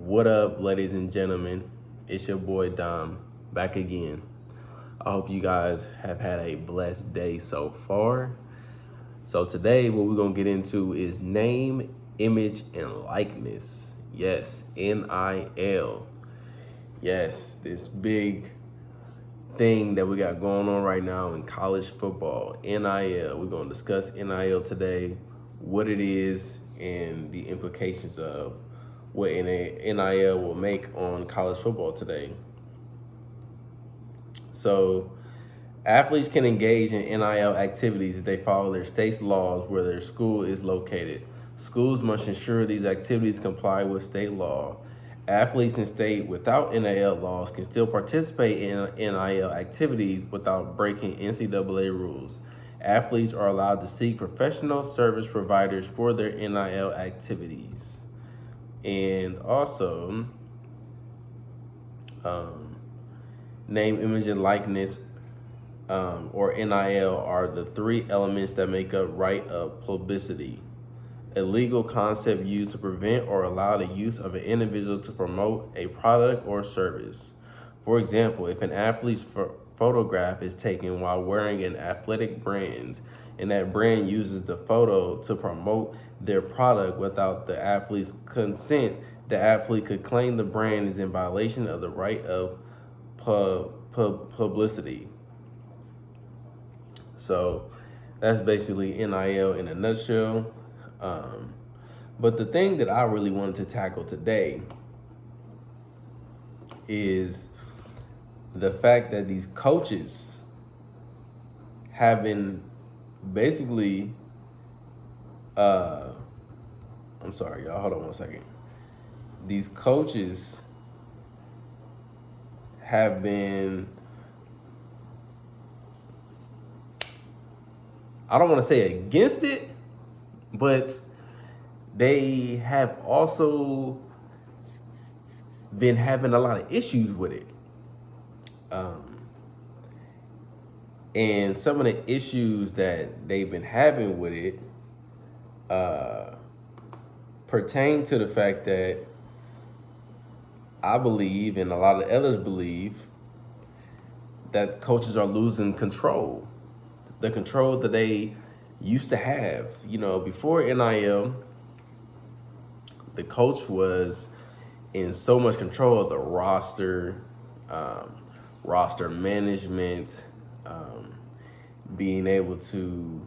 What up, ladies and gentlemen? It's your boy Dom back again. I hope you guys have had a blessed day so far. So today what we're going to get into is name, image, and likeness. Yes, NIL. Yes, this big thing that we got going on right now in college football, NIL. We're going to discuss NIL today, what it is, and the implications of what NIL will make on college football today. So, athletes can engage in NIL activities if they follow their state's laws where their school is located. Schools must ensure these activities comply with state law. Athletes in state without NIL laws can still participate in NIL activities without breaking NCAA rules. Athletes are allowed to seek professional service providers for their NIL activities. And also, name, image, and likeness, or NIL, are the three elements that make up right of publicity, a legal concept used to prevent or allow the use of an individual to promote a product or service. For example, if an athlete's photograph is taken while wearing an athletic brand, and that brand uses the photo to promote their product without the athlete's consent, the athlete could claim the brand is in violation of the right of publicity. So that's basically NIL in a nutshell. But the thing that I really wanted to tackle today is the fact that these coaches have been basically, I'm sorry, y'all, hold on one second. These coaches have been, I don't want to say against it, but they have also been having a lot of issues with it. And some of the issues that they've been having with it pertain to the fact that I believe, and a lot of others believe, that coaches are losing control. The control that they used to have. You know, before NIL, the coach was in so much control of the roster, roster management, being able to,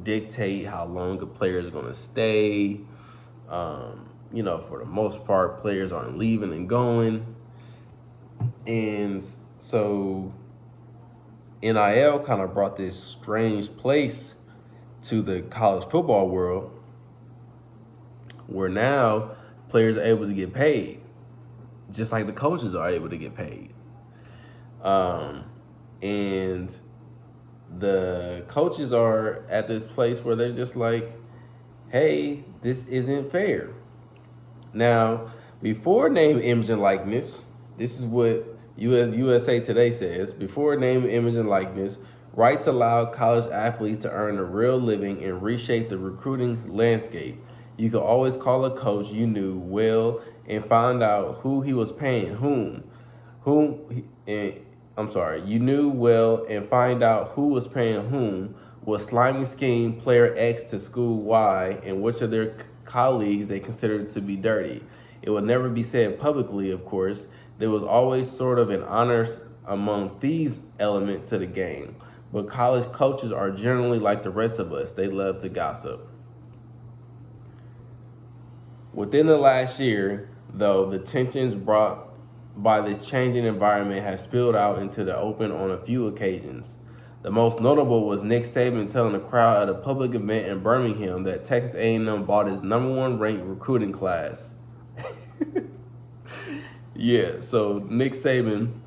dictate how long a player is going to stay. For the most part, players aren't leaving and going. And so NIL kind of brought this strange place to the college football world where now players are able to get paid, just like the coaches are able to get paid. And the coaches are at this place where they're just like, hey, this isn't fair. Now, before name, image, and likeness, this is what USA Today says. Before name, image, and likeness, rights allowed college athletes to earn a real living and reshape the recruiting landscape. You could always call a coach you knew well and find out who he was paying you knew well and find out who was paying whom, was slimy scheme player X to school Y, and which of their colleagues they considered to be dirty. It would never be said publicly, of course. There was always sort of an honors among thieves element to the game. But college coaches are generally like the rest of us. They love to gossip. Within the last year, though, the tensions brought by this changing environment have spilled out into the open on a few occasions. The most notable was Nick Saban telling a crowd at a public event in Birmingham that Texas A&M bought his #1 ranked recruiting class. Yeah, so Nick Saban,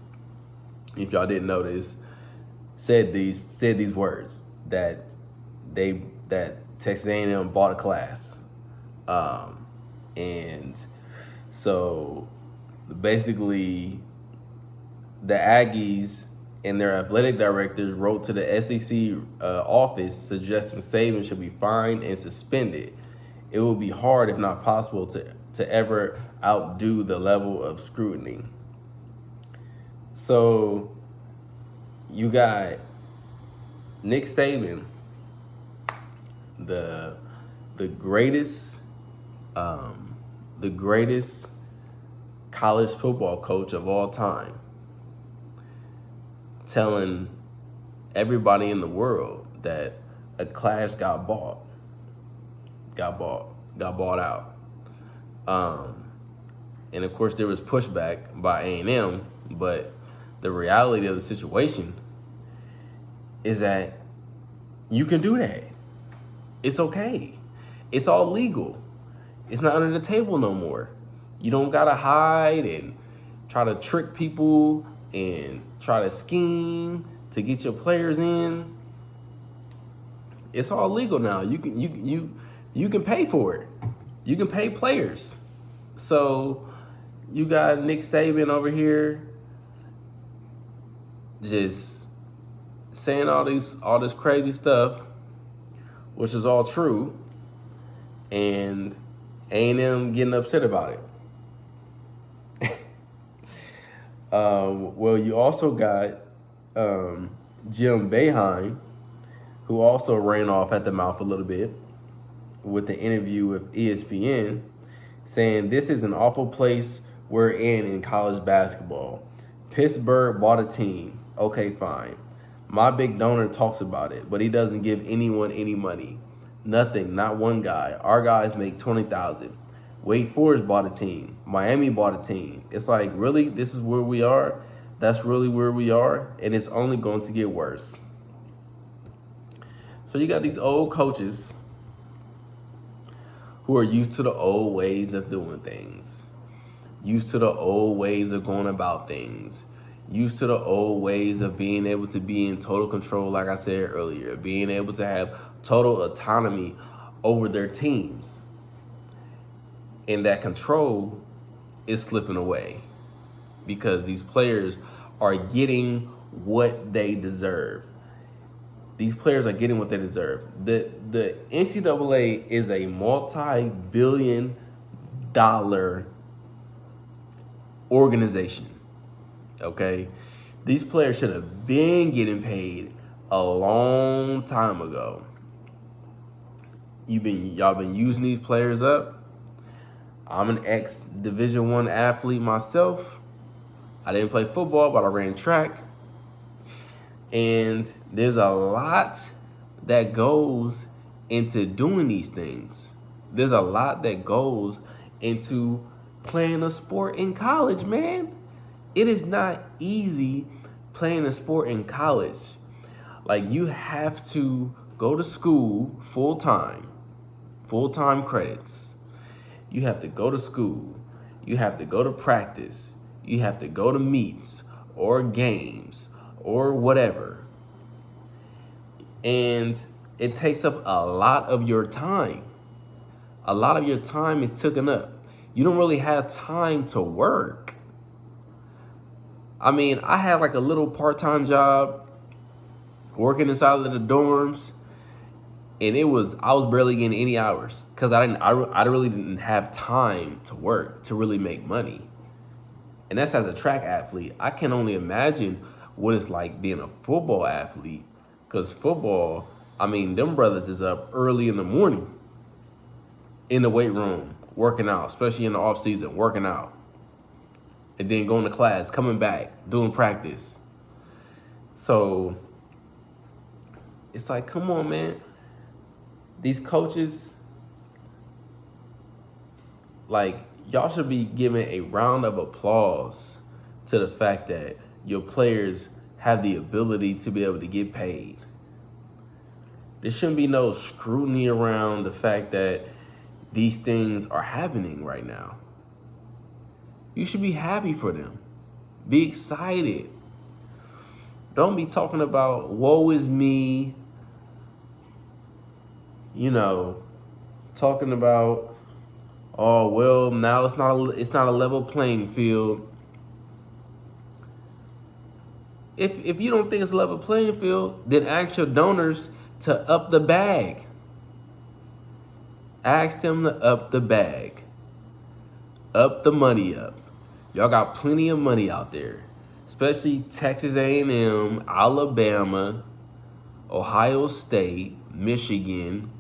if y'all didn't know this, said these words that Texas A&M bought a class, and so basically the Aggies and their athletic directors wrote to the SEC office suggesting Saban should be fined and suspended. it will be hard, if not possible, to ever outdo the level of scrutiny. So you got Nick Saban, the the greatest the greatest college football coach of all time, telling everybody in the world that a class got bought out. And of course, there was pushback by A&M, but the reality of the situation is that you can do that. It's okay. It's all legal. It's not under the table no more. You don't gotta hide and try to trick people and try to scheme to get your players in. It's all legal now. You can pay for it. You can pay players. So you got Nick Saban over here just saying all this crazy stuff, which is all true, and A&M getting upset about it. Well, you also got Jim Boeheim, who also ran off at the mouth a little bit with the interview with ESPN, saying this is an awful place we're in college basketball. Pittsburgh bought a team. Okay, fine. My big donor talks about it, but he doesn't give anyone any money. Nothing, not one guy. Our guys make $20,000. Wake Forest bought a team. Miami bought a team. It's like, really? This is where we are? That's really where we are? And it's only going to get worse. So you got these old coaches who are used to the old ways of doing things, used to the old ways of going about things, used to the old ways of being able to be in total control, like I said earlier, being able to have total autonomy over their teams. And that control is slipping away because these players are getting what they deserve. These players are getting what they deserve. The NCAA is a multi-billion-dollar organization. Okay? These players should have been getting paid a long time ago. Y'all been using these players up. I'm an ex-Division I athlete myself. I didn't play football, but I ran track. And there's a lot that goes into doing these things. There's a lot that goes into playing a sport in college, man. It is not easy playing a sport in college. Like, you have to go to school full-time credits. You have to go to school. You have to go to practice. You have to go to meets or games or whatever. And it takes up a lot of your time. A lot of your time is taken up. You don't really have time to work. I mean, I had like a little part-time job working inside of the dorms, and I was barely getting any hours because I really didn't have time to work to really make money. And that's as a track athlete. I can only imagine what it's like being a football athlete, because football, I mean, them brothers is up early in the morning in the weight room, working out, especially in the off season, working out. And then going to class, coming back, doing practice. So it's like, come on, man. These coaches, like, y'all should be giving a round of applause to the fact that your players have the ability to be able to get paid. There shouldn't be no scrutiny around the fact that these things are happening right now. You should be happy for them. Be excited. Don't be talking about woe is me. Talking about, oh well, now it's not a level playing field. If you don't think it's a level playing field, then ask your donors to up the bag. Ask them to up the bag, up the money up. Y'all got plenty of money out there, especially Texas A&M, Alabama, Ohio State, Michigan,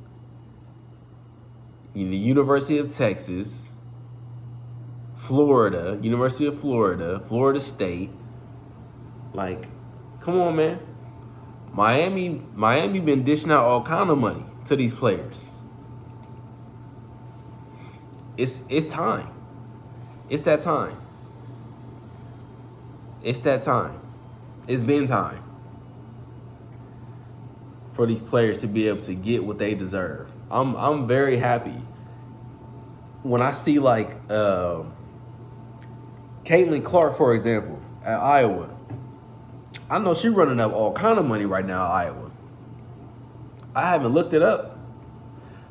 the University of Texas, Florida, University of Florida, Florida State. Like, come on, man. Miami been dishing out all kind of money to these players. It's time. It's that time. It's that time. It's been time for these players to be able to get what they deserve. I'm very happy when I see like Caitlin Clark, for example, at Iowa. I know she's running up all kind of money right now at Iowa. I haven't looked it up,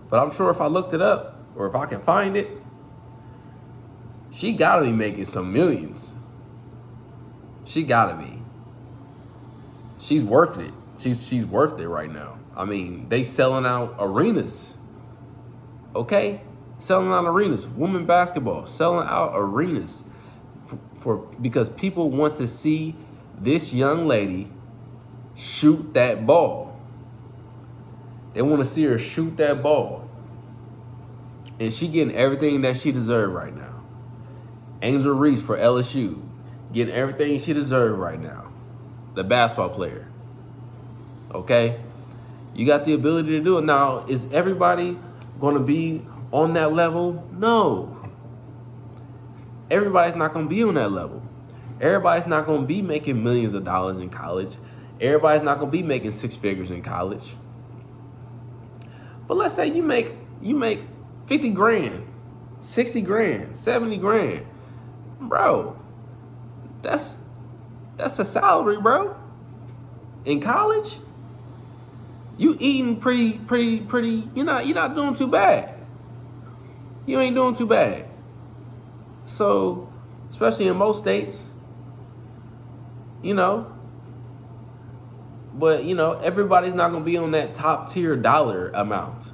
but I'm sure if I looked it up or if I can find it, she gotta be making some millions. She gotta be. She's worth it. She's worth it right now. I mean, they selling out arenas. Okay? Selling out arenas. Women basketball, selling out arenas because people want to see this young lady shoot that ball. They want to see her shoot that ball. And she getting everything that she deserves right now. Angel Reese for LSU, getting everything she deserves right now. The basketball player. Okay? You got the ability to do it. Now, is everybody going to be on that level? No. Everybody's not going to be on that level. Everybody's not going to be making millions of dollars in college. Everybody's not going to be making six figures in college. But let's say you make 50 grand, 60 grand, 70 grand. Bro, that's a salary, bro. In college, you eating pretty, you're not doing too bad. You ain't doing too bad. So, especially in most states, but everybody's not gonna be on that top tier dollar amount.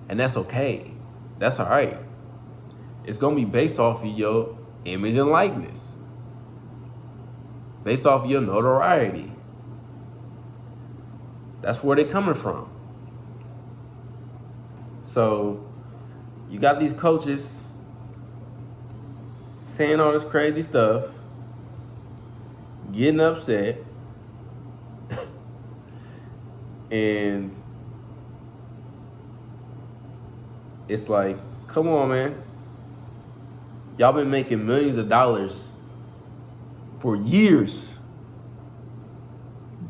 And that's okay. That's all right. It's gonna be based off of your image and likeness. Based off of your notoriety. That's where they're coming from. So you got these coaches saying all this crazy stuff, getting upset, and it's like, come on, man. Y'all been making millions of dollars for years,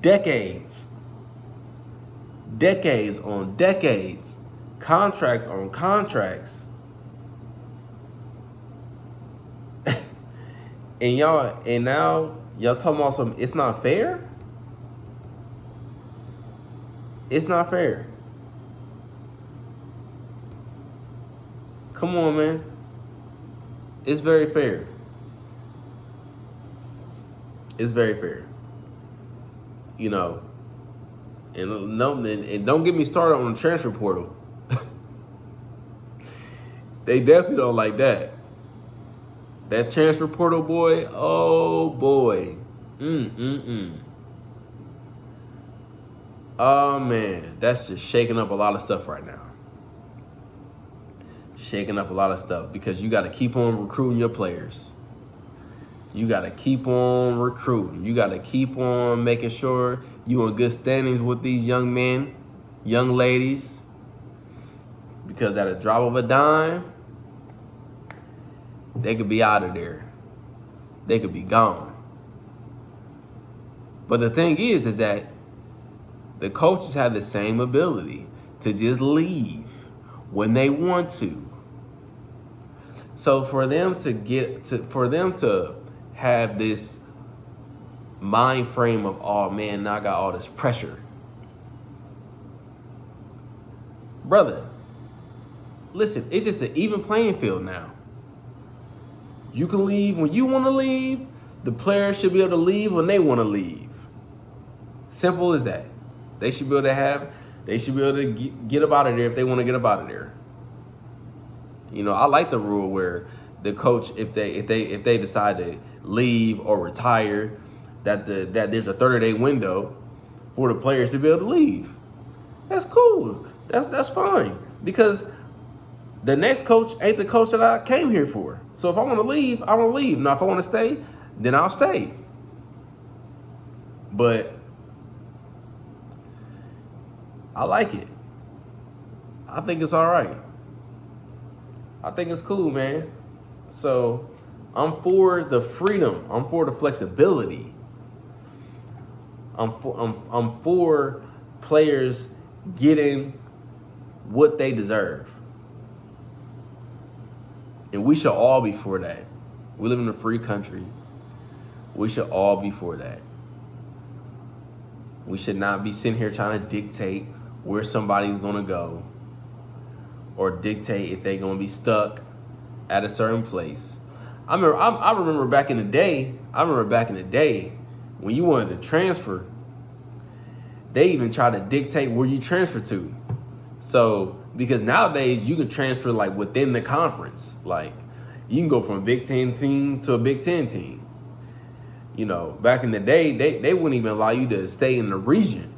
decades on decades, contracts on contracts. And now y'all talking about some, it's not fair? It's not fair. Come on, man. It's very fair. It's very fair. And don't get me started on the transfer portal. They definitely don't like that. That transfer portal, boy, oh boy. Oh man, that's just shaking up a lot of stuff right now. Shaking up a lot of stuff because you got to keep on recruiting your players. You got to keep on recruiting. You got to keep on making sure you in good standings with these young men, young ladies. Because at a drop of a dime, they could be out of there. They could be gone. But the thing is that the coaches have the same ability to just leave when they want to. So for them to have this mind frame of, oh man, now I got all this pressure. Brother, listen, it's just an even playing field now. You can leave when you want to leave. The players should be able to leave when they want to leave. Simple as that. They should be able to get up out of there if they want to get up out of there. You know, I like the rule where the coach, if they decide to leave or retire, that there's a 30-day window for the players to be able to leave. That's cool. That's fine, because the next coach ain't the coach that I came here for. So if I want to leave, I want to leave. Now, if I want to stay, then I'll stay. But I like it. I think it's all right. I think it's cool, man. So I'm for the freedom. I'm for the flexibility. I'm for players getting what they deserve. And we should all be for that. We live in a free country. We should all be for that. We should not be sitting here trying to dictate where somebody's gonna go, or dictate if they're gonna be stuck at a certain place. I remember back in the day. When you wanted to transfer, they even tried to dictate where you transfer to. So, because nowadays you can transfer like within the conference. Like, you can go from a Big Ten team to a Big Ten team. You know, back in the day, they wouldn't even allow you to stay in the region.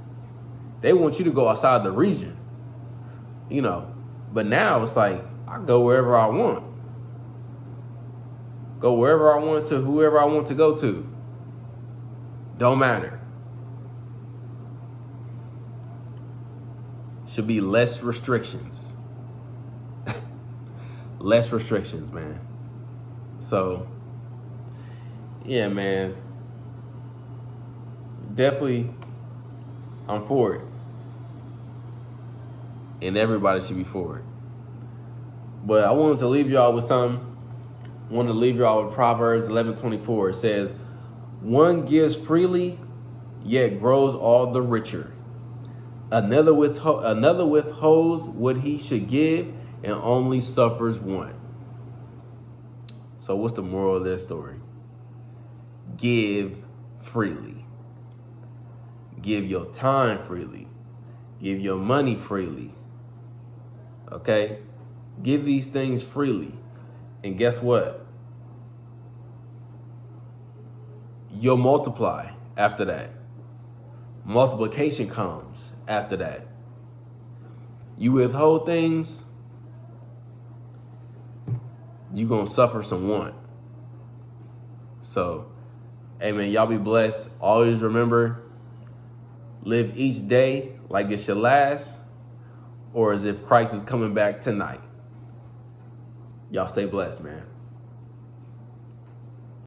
They want you to go outside the region. You know, but now it's like, I go wherever I want. Go wherever I want to, whoever I want to go to. Don't matter. Should be less restrictions. Less restrictions, man. So, yeah, man. Definitely, I'm for it. And everybody should be for it. But I wanted to leave y'all with something. I wanted to leave y'all with Proverbs 11:24. It says, "One gives freely, yet grows all the richer. Another withholds what he should give and only suffers want." So what's the moral of this story? Give freely. Give your time freely. Give your money freely. Okay? Give these things freely. And guess what? You'll multiply after that. Multiplication comes after that. You withhold things, you're going to suffer some want. So, hey man, y'all be blessed. Always remember, live each day like it's your last, or as if Christ is coming back tonight. Y'all stay blessed, man.